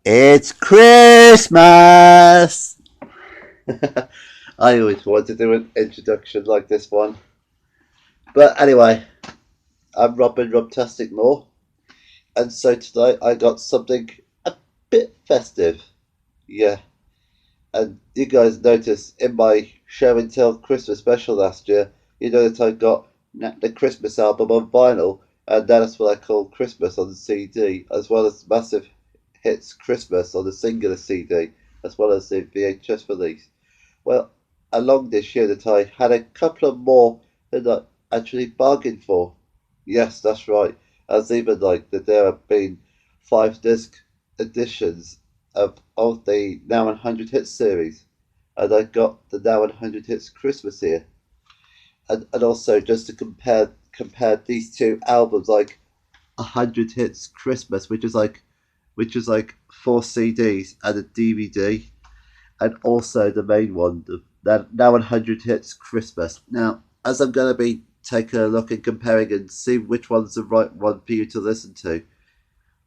It's Christmas! I always wanted to do an introduction like this one. But anyway, I'm Robin Robtastic Moore, and so tonight I got something a bit festive. Yeah, and you guys noticed in my show and tell Christmas special last year, you know that I got the Christmas album on vinyl, and that's what I call Christmas on the CD, as well as Massive Hits Christmas on the singular CD, as well as the VHS release. Well, along this year that I had a couple of more that I actually bargained for. Yes, that's right. As even like that there have been 5 disc editions of the Now 100 Hits series. And I got the Now 100 Hits Christmas here. And also just to compare these two albums, like 100 Hits Christmas, which is like 4 CDs and a DVD, and also the main one, that Now 100 Hits Christmas. Now, as I'm going to be taking a look and comparing and see which one's the right one for you to listen to,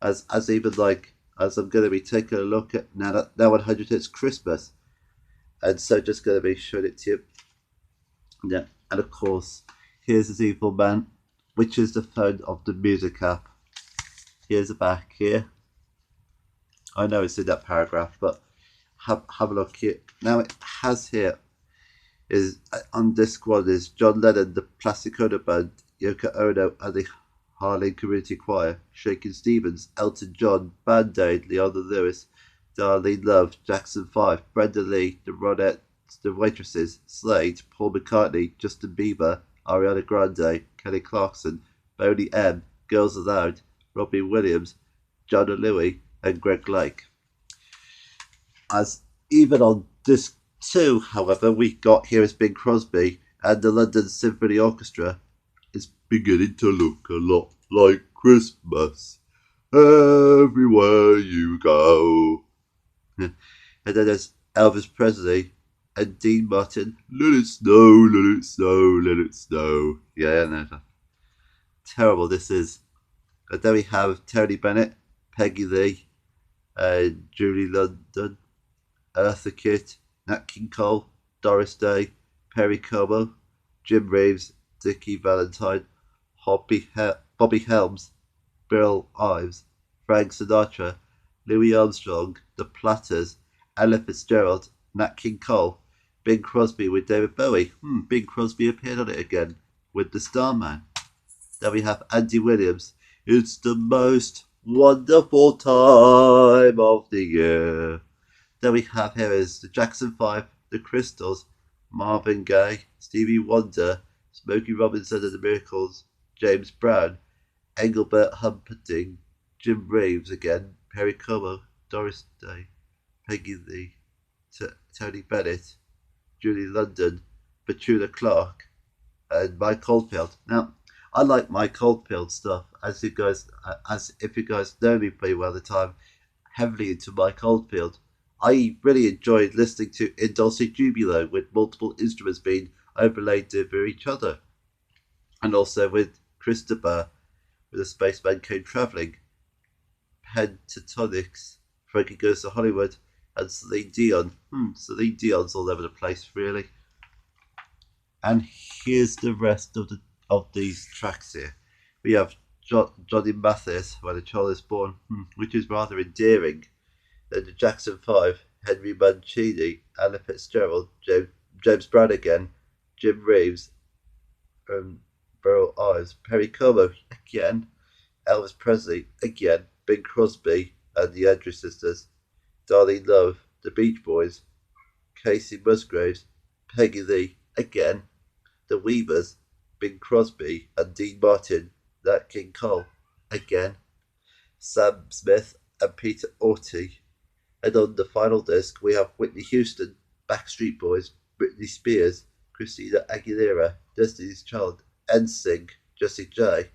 as I'm going to be taking a look at Now 100 Hits Christmas, and so just going to be showing it to you. Yeah, and of course, here's his Evil Man, which is the phone of the music app. Here's the back here. I know it's in that paragraph, but have a look here. Now it has here is on disc one is John Lennon, the Plastic Ono Band, Yoko Ono and the Harlem Community Choir, Shakin' Stevens, Elton John, Band Aid, Leona Lewis, Darlene Love, Jackson 5, Brenda Lee, the Ronettes, the Waitresses, Slade, Paul McCartney, Justin Bieber, Ariana Grande, Kelly Clarkson, Boney M, Girls Aloud, Robbie Williams, John Louis, and Greg Lake. As even on disc 2, however, we got here is Bing Crosby, and the London Symphony Orchestra is beginning to look a lot like Christmas everywhere you go. And then there's Elvis Presley and Dean Martin, Let It Snow, Let It Snow, Let It Snow. Yeah, no, terrible this is. And then we have Tony Bennett, Peggy Lee, Julie London, Eartha Kitt, Nat King Cole, Doris Day, Perry Como, Jim Reeves, Dickie Valentine, Bobby Helms, Bill Ives, Frank Sinatra, Louis Armstrong, The Platters, Ella Fitzgerald, Nat King Cole, Bing Crosby with David Bowie. Bing Crosby appeared on it again with the Starman. Then we have Andy Williams. It's the most wonderful time of the year. Then we have here is the Jackson 5, the Crystals, Marvin Gaye, Stevie Wonder, Smokey Robinson and the Miracles, James Brown, Engelbert Humperdinck, Jim Reeves again, Perry Como, Doris Day, Peggy Lee, Tony Bennett, Julie London, Petula Clark, and Mike Oldfield. Now, I like Mike Oldfield stuff, as if you guys know me pretty well at the time, heavily into Mike Oldfield. I really enjoyed listening to In Dulce Jubilo with multiple instruments being overlaid over each other. And also with Christopher, with a Spaceman Came Travelling, Pentatonics, Frankie Goes to Hollywood, and Celine Dion. Celine Dion's all over the place, really. And here's the rest of these tracks here. We have Johnny Mathis, When a Child is Born, which is rather endearing. Then the Jackson 5, Henry Mancini, Ella Fitzgerald, James Brown again, Jim Reeves, Beryl Ives, Perry Como again, Elvis Presley again, Bing Crosby and the Andrews Sisters, Darlene Love, the Beach Boys, Casey Musgraves, Peggy Lee again, the Weavers, Bing Crosby and Dean Martin, Nat King Cole again, Sam Smith and Peter Orty. And on the final disc, we have Whitney Houston, Backstreet Boys, Britney Spears, Christina Aguilera, Destiny's Child, NSYNC, Jessie J,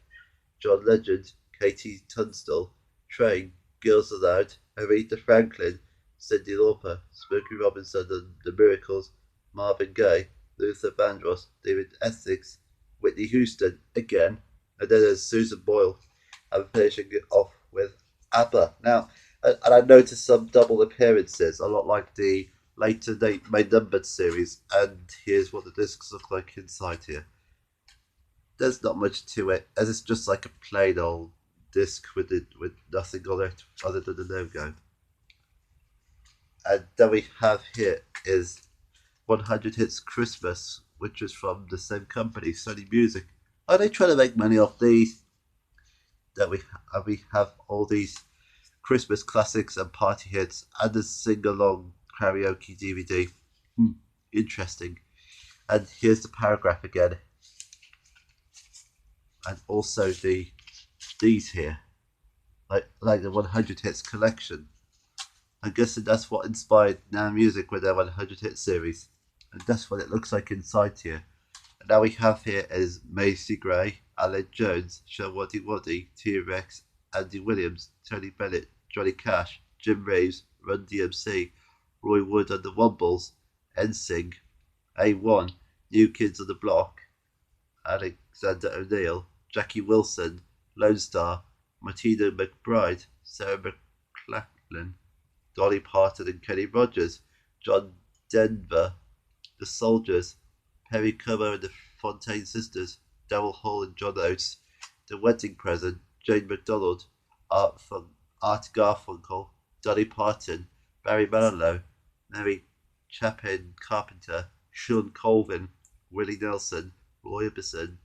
John Legend, Katie Tunstall, Train, Girls Aloud, Aretha Franklin, Cyndi Lauper, Smokey Robinson and the Miracles, Marvin Gaye, Luther Vandross, David Essex, Whitney Houston again, and then there's Susan Boyle. I'm finishing it off with ABBA. Now, And I noticed some double appearances, a lot like the later date My Numbered series. And here's what the discs look like inside here. There's not much to it, as it's just like a plain old disc with nothing on it other than the logo. And then we have here is 100 Hits Christmas, which is from the same company, Sony Music. Are they trying to make money off these? That we have all these Christmas classics and party hits and a sing along karaoke DVD. Interesting. And here's the paragraph again, and also these here, like the 100 Hits collection. I'm guessing that's what inspired Now Music with their 100 Hit series, and that's what it looks like inside here. And now we have here is Macy Gray, Alan Jones, Sean Waddy Waddy, T-Rex, Andy Williams, Tony Bennett, Johnny Cash, Jim Reeves, Run DMC, Roy Wood and the Wombles, NSYNC, A1, New Kids on the Block, Alexander O'Neill, Jackie Wilson, Lone Star, Martina McBride, Sarah McLachlan, Dolly Parton and Kenny Rogers, John Denver, The Soldiers, Perry Como and the Fontaine Sisters, Daryl Hall and John Oates, The Wedding Present, Jane MacDonald, Art Garfunkel, Dolly Parton, Barry Manilow, Mary Chapin Carpenter, Sean Colvin, Willie Nelson, Roy Orbison,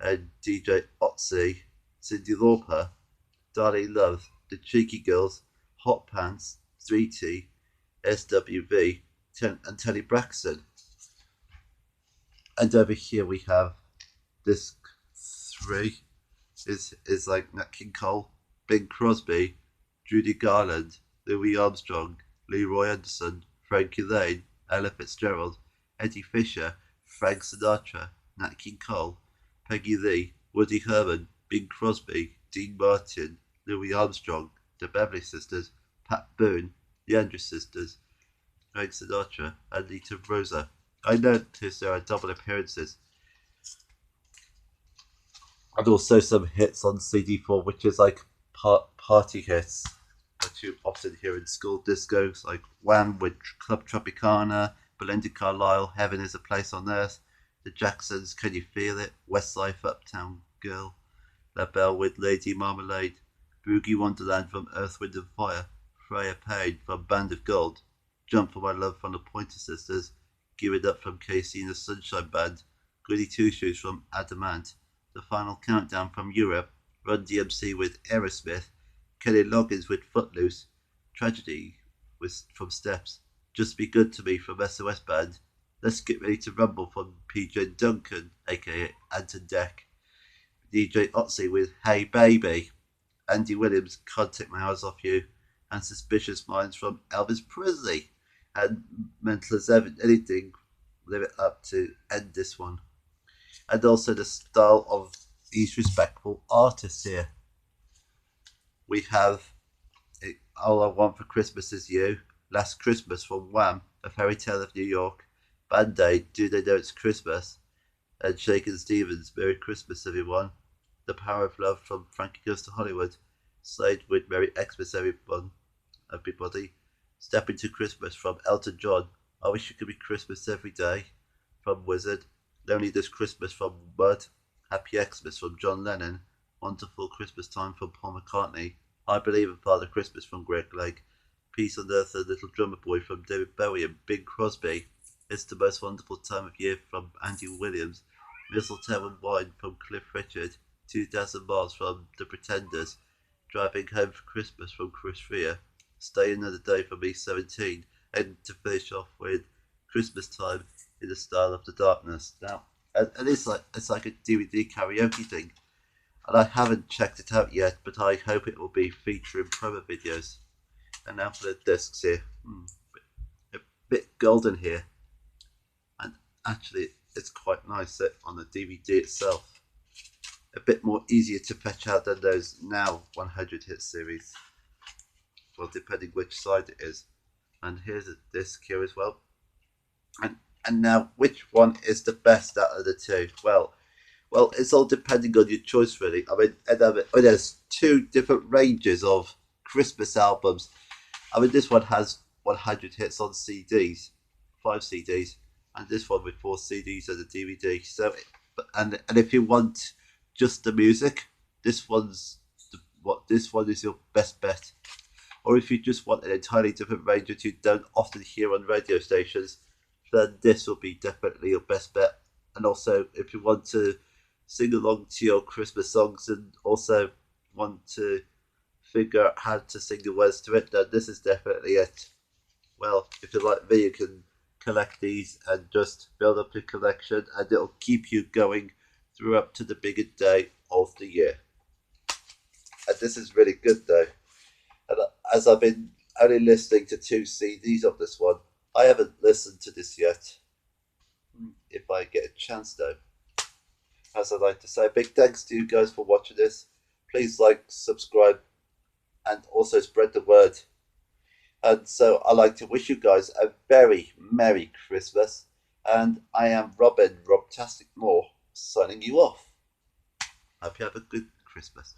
and DJ Otzi, Cyndi Lauper, Darlene Love, The Cheeky Girls, Hot Pants, 3T, SWV, and Tony Braxton. And over here we have disc 3 is like Nat King Cole, Bing Crosby, Judy Garland, Louis Armstrong, Leroy Anderson, Frankie Lane, Ella Fitzgerald, Eddie Fisher, Frank Sinatra, Nat King Cole, Peggy Lee, Woody Herman, Bing Crosby, Dean Martin, Louis Armstrong, the Beverly Sisters, Pat Boone, the Andrews Sisters, Frank Sinatra, and Anita Rosa. I noticed there are double appearances. And also some hits on CD4, which is like party hits that you often hear in school discos, like Wham with Club Tropicana, Belinda Carlisle, Heaven is a Place on Earth, The Jacksons, Can You Feel It, Westlife, Uptown Girl, La Belle with Lady Marmalade, Boogie Wonderland from Earth, Wind and Fire, Freya Payne from Band of Gold, Jump for My Love from the Pointer Sisters, Give It Up from Casey and the Sunshine Band, Goody Two Shoes from Adamant, The Final Countdown from Europe, Run DMC with Aerosmith, Kenny Loggins with Footloose, Tragedy from Steps, Just Be Good to Me from SOS Band, Let's Get Ready to Rumble from PJ Duncan, aka Anton Deck, DJ Otzi with Hey Baby, Andy Williams, Can't Take My Eyes Off You, and Suspicious Minds from Elvis Presley, and Mental as Anything, Live It Up to end this one. And also the style of these respectful artists here. We have All I Want for Christmas Is You, Last Christmas from Wham, A Fairy Tale of New York, Band-Aid, Do They Know It's Christmas, and Shakin' Stevens, Merry Christmas Everyone, The Power of Love from Frankie Goes to Hollywood, Slade with Merry Xmas Everybody, Step Into Christmas from Elton John, I Wish It Could Be Christmas Every Day from Wizard, Lonely This Christmas from Mud, Happy Xmas from John Lennon, Wonderful Christmas Time from Paul McCartney, I Believe in Father Christmas from Greg Lake, Peace on Earth and Little Drummer Boy from David Bowie and Bing Crosby, It's the Most Wonderful Time of Year from Andy Williams, Mistletoe and Wine from Cliff Richard, 2,000 Miles from The Pretenders, Driving Home for Christmas from Chris Rea, Stay Another Day from E17, and to finish off with Christmas Time in the Style of the Darkness. Now, and it's like a DVD karaoke thing, and I haven't checked it out yet, but I hope it will be featuring promo videos. And now for the discs here, a bit golden here, and actually it's quite nice on the DVD itself. A bit more easier to fetch out than those Now 100 Hit series. Well, depending which side it is. And here's a disc here as well. And now, which one is the best out of the two? Well, it's all depending on your choice, really. I mean, there's two different ranges of Christmas albums. I mean, this one has 100 hits on CDs, 5 CDs, and this one with 4 CDs and a DVD. So, and if you want just the music, this one's this one is your best bet. Or if you just want an entirely different range that you don't often hear on radio stations, then this will be definitely your best bet. And also, if you want to sing along to your Christmas songs and also want to figure out how to sing the words to it, then this is definitely it. Well, if you're like me, you can collect these and just build up your collection, and it'll keep you going through up to the biggest day of the year. And this is really good though. And as I've been only listening to 2 CDs of this one, I haven't listened to this yet. If I get a chance though. As I'd like to say, big thanks to you guys for watching this. Please like, subscribe, and also spread the word. And so I'd like to wish you guys a very Merry Christmas. And I am Robin, Robtastic More, signing you off. Hope you have a good Christmas.